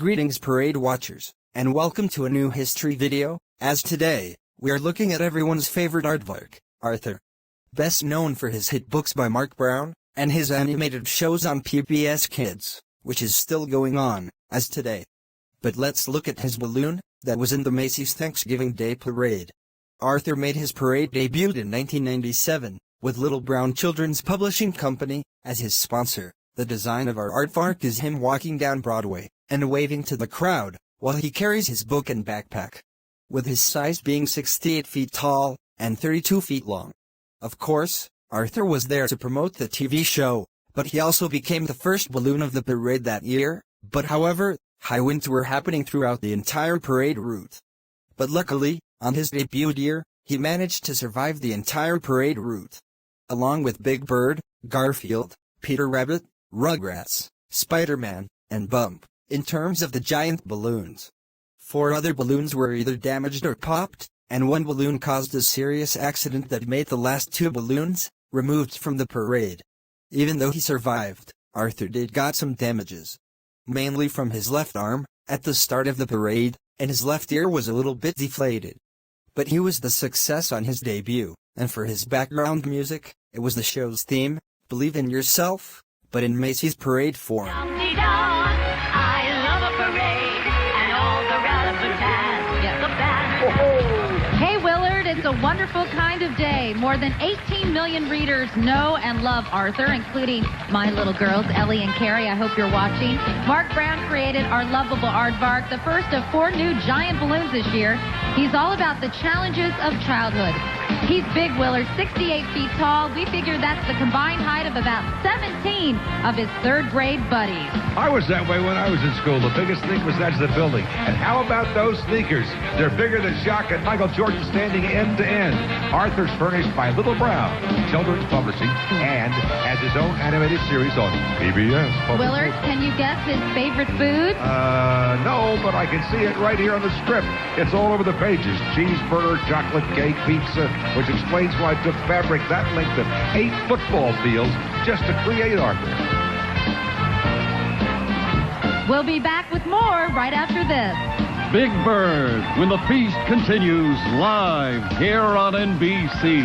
Greetings parade watchers, and welcome to a new history video, as today, we are looking at everyone's favorite aardvark, Arthur. Best known for his hit books by Mark Brown, and his animated shows on PBS Kids, which is still going on, as today. But let's look at his balloon, that was in the Macy's Thanksgiving Day Parade. Arthur made his parade debut in 1997, with Little Brown Children's Publishing Company, as his sponsor. The design of our aardvark is him walking down Broadway, and waving to the crowd, while he carries his book and backpack. With his size being 68 feet tall, and 32 feet long. Of course, Arthur was there to promote the TV show, but he also became the first balloon of the parade that year, however, high winds were happening throughout the entire parade route. But luckily, on his debut year, he managed to survive the entire parade route. Along with Big Bird, Garfield, Peter Rabbit, Rugrats, Spider-Man, and Bump, in terms of the giant balloons. 4 other balloons were either damaged or popped, and one balloon caused a serious accident that made the last 2 balloons removed from the parade. Even though he survived, Arthur did got some damages. Mainly from his left arm, at the start of the parade, and his left ear was a little bit deflated. But he was the success on his debut, and for his background music, it was the show's theme, Believe in Yourself, but in Macy's parade form. I love a parade and all the razzmatazz, the band. Hey Willard, it's a wonderful kind of day. More than 18 million readers know and love Arthur, including my little girls, Ellie and Carrie. I hope you're watching. Mark Brown created our lovable aardvark, the first of 4 new giant balloons this year. He's all about the challenges of childhood. He's big, Willard, 68 feet tall. We figure that's the combined height of about 17 of his 3rd grade buddies. I was that way when I was in school. The biggest thing was that's the building. And how about those sneakers? They're bigger than Jacques and Michael Jordan standing end to end. Arthur's furnished by Little Brown Children's Publishing and has his own animated series on PBS. Willard, can you guess his favorite food? No, but I can see it right here on the strip. It's all over the pages. Cheeseburger, chocolate cake, pizza, which explains why it took fabric that length of 8 football fields just to create Arthur. We'll be back with more right after this. Big Bird, when the feast continues live here on NBC.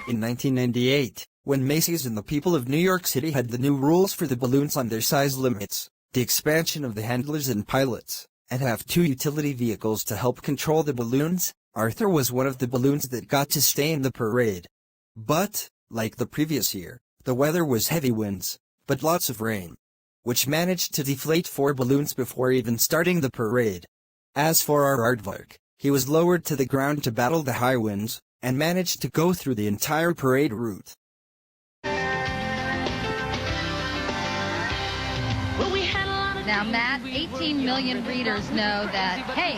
In 1998, when Macy's and the people of New York City had the new rules for the balloons on their size limits, the expansion of the handlers and pilots, and have 2 utility vehicles to help control the balloons, Arthur was one of the balloons that got to stay in the parade. But, like the previous year, the weather was heavy winds, but lots of rain, which managed to deflate 4 balloons before even starting the parade. As for our aardvark, he was lowered to the ground to battle the high winds, and managed to go through the entire parade route. Now, Matt, 18 million readers know that, hey,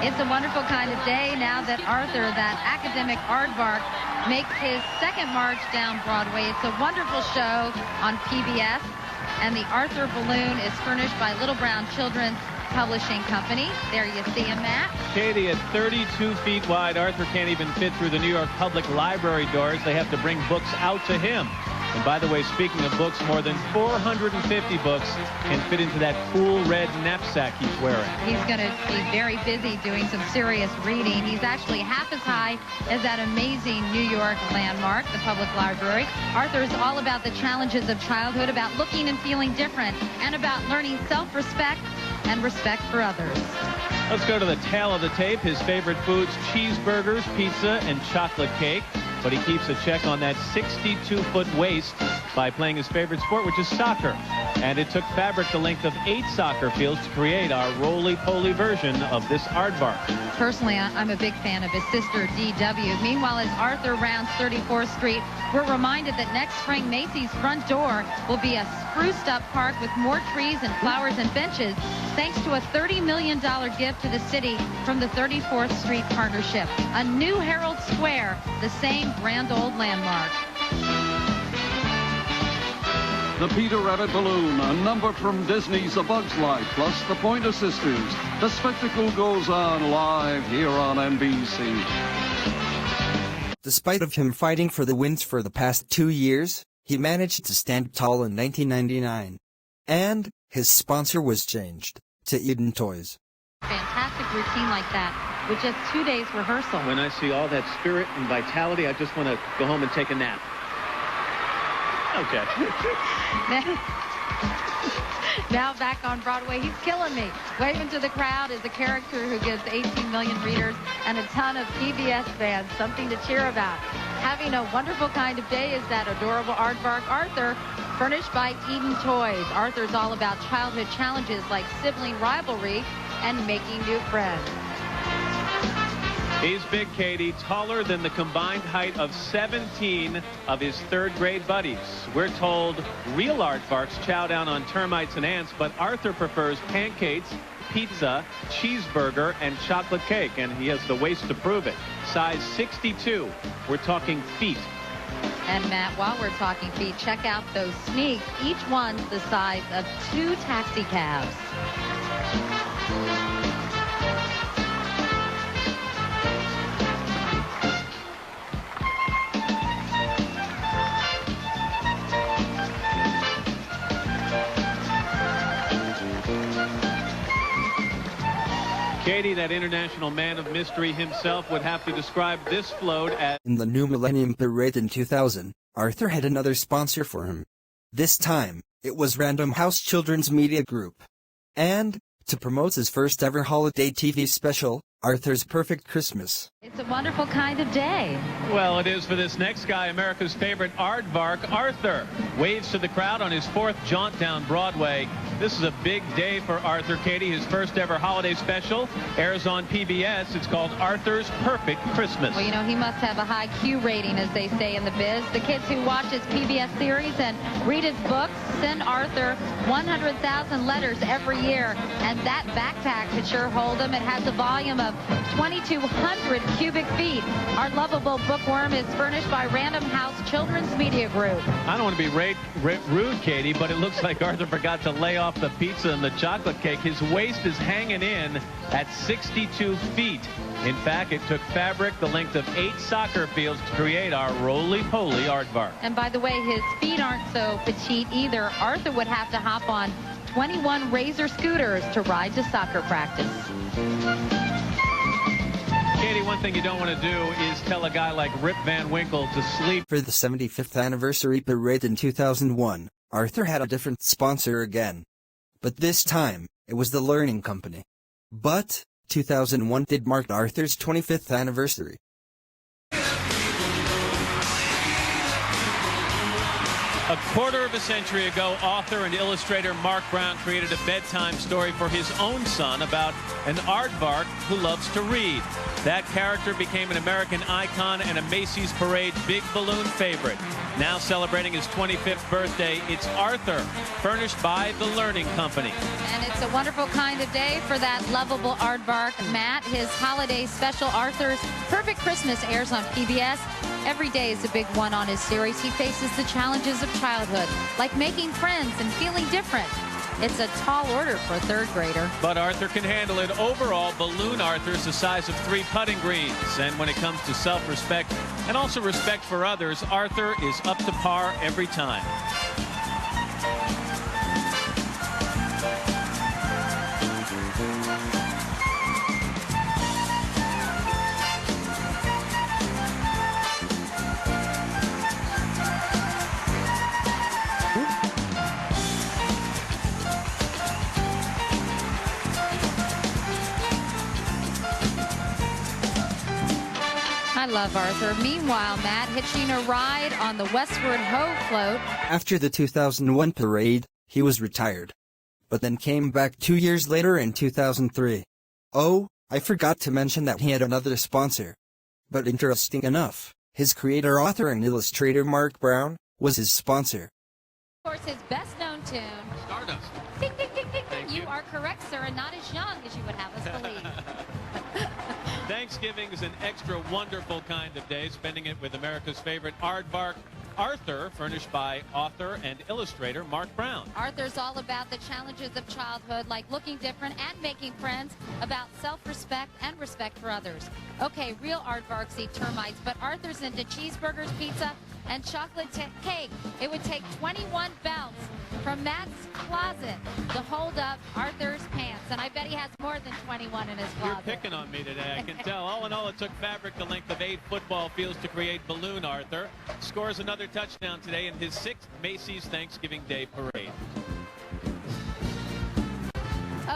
it's a wonderful kind of day now that Arthur, that academic aardvark, makes his 2nd march down Broadway. It's a wonderful show on PBS, and the Arthur balloon is furnished by Little Brown Children's Publishing Company. There you see him, Matt. Katie, at 32 feet wide, Arthur can't even fit through the New York Public Library doors. They have to bring books out to him. And by the way, speaking of books, more than 450 books can fit into that cool red knapsack he's wearing. He's going to be very busy doing some serious reading. He's actually half as high as that amazing New York landmark, the Public Library. Arthur is all about the challenges of childhood, about looking and feeling different, and about learning self-respect and respect for others. Let's go to the tail of the tape. His favorite foods, cheeseburgers, pizza, and chocolate cake. But he keeps a check on that 62-foot waist by playing his favorite sport, which is soccer. And it took fabric the length of 8 soccer fields to create our roly-poly version of this aardvark. Personally, I'm a big fan of his sister, D.W. Meanwhile, as Arthur rounds 34th Street, we're reminded that next spring, Macy's front door will be a spruced-up park with more trees and flowers and benches, thanks to a $30 million gift to the city from the 34th Street Partnership. A new Herald Square, the same grand old landmark. The Peter Rabbit balloon, a number from Disney's A Bug's Life, plus the Pointer Sisters. The spectacle goes on live here on NBC. Despite of him fighting for the wins for the past 2 years, he managed to stand tall in 1999. And, his sponsor was changed to Eden Toys. Fantastic routine like that with just 2 days rehearsal. When I see all that spirit and vitality, I just want to go home and take a nap. Okay. Now back on Broadway, he's killing me. Waving to the crowd is a character who gives 18 million readers and a ton of PBS fans something to cheer about. Having a wonderful kind of day is that adorable aardvark Arthur, furnished by Eden Toys. Arthur's all about childhood challenges like sibling rivalry and making new friends. He's big, Katie, taller than the combined height of 17 of his third-grade buddies. We're told real aardvarks chow down on termites and ants, but Arthur prefers pancakes, pizza, cheeseburger, and chocolate cake, and he has the waist to prove it. Size 62. We're talking feet. And Matt, while we're talking feet, check out those sneaks. Each one's the size of 2 taxi cabs. Katie, that international man of mystery himself, would have to describe this float as... In the new Millennium Parade in 2000, Arthur had another sponsor for him. This time, it was Random House Children's Media Group. And, to promote his first ever holiday TV special, Arthur's Perfect Christmas. It's a wonderful kind of day. Well, it is for this next guy, America's favorite aardvark, Arthur. Waves to the crowd on his 4th jaunt down Broadway. This is a big day for Arthur, Katie. His first ever holiday special airs on PBS. It's called Arthur's Perfect Christmas. Well, you know, he must have a high Q rating, as they say in the biz. The kids who watch his PBS series and read his books send Arthur 100,000 letters every year. And that backpack could sure hold him. It has a volume of 2,200 cubic feet. Our lovable bookworm is furnished by Random House Children's Media Group. I don't want to be rude, Katie, but it looks like Arthur forgot to lay off the pizza and the chocolate cake. His waist is hanging in at 62 feet. In fact, it took fabric the length of 8 soccer fields to create our roly-poly aardvark. And by the way, his feet aren't so petite either. Arthur would have to hop on 21 Razor scooters to ride to soccer practice. Katie, one thing you don't want to do is tell a guy like Rip Van Winkle to sleep. For the 75th anniversary parade in 2001, Arthur had a different sponsor again. But this time, it was the Learning Company. But 2001 did mark Arthur's 25th anniversary. A quarter of a century ago, author and illustrator Mark Brown created a bedtime story for his own son about an aardvark who loves to read. That character became an American icon and a Macy's Parade Big Balloon favorite. Now celebrating his 25th birthday, it's Arthur, furnished by the Learning Company. And it's a wonderful kind of day for that lovable aardvark, Matt. His holiday special, Arthur's Perfect Christmas, airs on PBS. Every day is a big one on his series. He faces the challenges of childhood, like making friends and feeling different. It's a tall order for a 3rd grader. But Arthur can handle it. Overall, Balloon Arthur's the size of 3 putting greens. And when it comes to self-respect and also respect for others, Arthur is up to par every time. I love Arthur. Meanwhile, Matt hitching a ride on the Westward Ho float. After the 2001 parade, he was retired. But then came back 2 years later in 2003. Oh, I forgot to mention that he had another sponsor. But interesting enough, his creator, author, and illustrator Mark Brown was his sponsor. Of course, his best-known tune, Stardust. Ding, ding, ding, ding, ding. You are correct, sir, and not as young as you would have us believe. Thanksgiving is an extra wonderful kind of day, spending it with America's favorite aardvark, Arthur, furnished by author and illustrator Mark Brown. Arthur's all about the challenges of childhood, like looking different and making friends, about self-respect and respect for others. Okay, real aardvarks eat termites, but Arthur's into cheeseburgers, pizza, and chocolate cake. It would take 21 belts from Matt's closet to hold up Arthur's pants. And I bet he has more than 21 in his closet. You're picking on me today, I can tell. All in all, it took fabric the length of 8 football fields to create Balloon Arthur. Scores another touchdown today in his 6th Macy's Thanksgiving Day parade.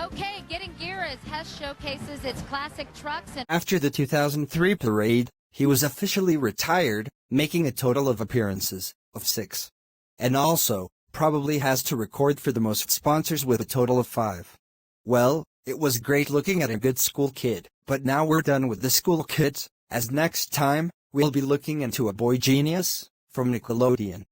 Okay, getting gear as Hess showcases its classic trucks. And After the 2003 parade, he was officially retired, making a total of appearances of 6. And also, probably has to record for the most sponsors with a total of 5. Well, it was great looking at a good school kid, but now we're done with the school kids, as next time, we'll be looking into a boy genius from Nickelodeon.